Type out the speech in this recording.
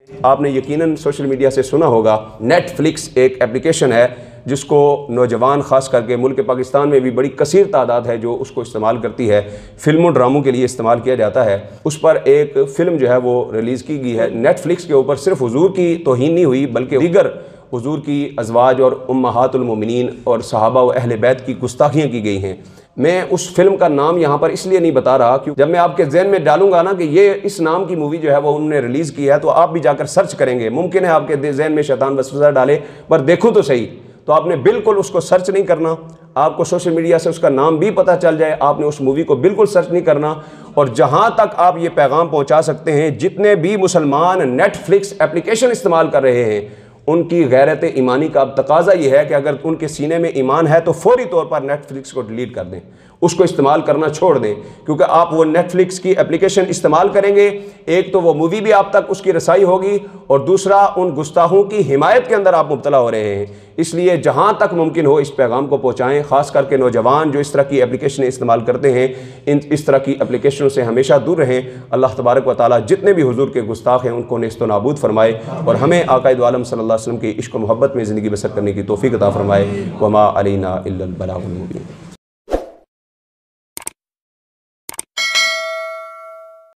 آپ نے یقیناً سوشل میڈیا سے سنا ہوگا، نیٹ فلکس ایک اپلیکیشن ہے جس کو نوجوان خاص کر کے ملک پاکستان میں بھی بڑی کثیر تعداد ہے جو اس کو استعمال کرتی ہے، فلموں ڈراموں کے لیے استعمال کیا جاتا ہے۔ اس پر ایک فلم جو ہے وہ ریلیز کی گئی ہے۔ نیٹ فلکس کے اوپر صرف حضور کی توہین نہیں ہوئی بلکہ دیگر حضور کی ازواج اور امہات المومنین اور صحابہ و اہل بیت کی گستاخیاں کی گئی ہیں۔ میں اس فلم کا نام یہاں پر اس لیے نہیں بتا رہا کہ جب میں آپ کے ذہن میں ڈالوں گا نا کہ یہ اس نام کی مووی جو ہے وہ انہوں نے ریلیز کی ہے تو آپ بھی جا کر سرچ کریں گے۔ ممکن ہے آپ کے ذہن میں شیطان وسوسہ ڈالے، پر دیکھو تو صحیح، تو آپ نے بالکل اس کو سرچ نہیں کرنا۔ آپ کو سوشل میڈیا سے اس کا نام بھی پتہ چل جائے، آپ نے اس مووی کو بالکل سرچ نہیں کرنا۔ اور جہاں تک آپ یہ پیغام پہنچا سکتے ہیں، جتنے بھی مسلمان نیٹ فلکس اپلیکیشن استعمال کر رہے ہیں، ان کی غیرت ایمانی کا اب تقاضا یہ ہے کہ اگر ان کے سینے میں ایمان ہے تو فوری طور پر نیٹ فلکس کو ڈیلیٹ کر دیں، اس کو استعمال کرنا چھوڑ دیں، کیونکہ آپ وہ نیٹ فلکس کی اپلیکیشن استعمال کریں گے، ایک تو وہ مووی بھی آپ تک اس کی رسائی ہوگی اور دوسرا ان گستاخوں کی حمایت کے اندر آپ مبتلا ہو رہے ہیں۔ اس لیے جہاں تک ممکن ہو اس پیغام کو پہنچائیں، خاص کر کے نوجوان جو اس طرح کی اپلیکیشنیں استعمال کرتے ہیں، اس طرح کی اپلیکیشنوں سے ہمیشہ دور رہیں۔ اللہ تبارک و تعالیٰ جتنے بھی حضور کے گستاخ ہیں ان کو نیست و نابود فرمائے اور ہمیں آقائد عالم صلی اللہ علیہ وسلم کی عشق و محبت میں زندگی بسر کرنے کی توفیق عطا فرمائے۔ وما علینا الا البلاغ المبین۔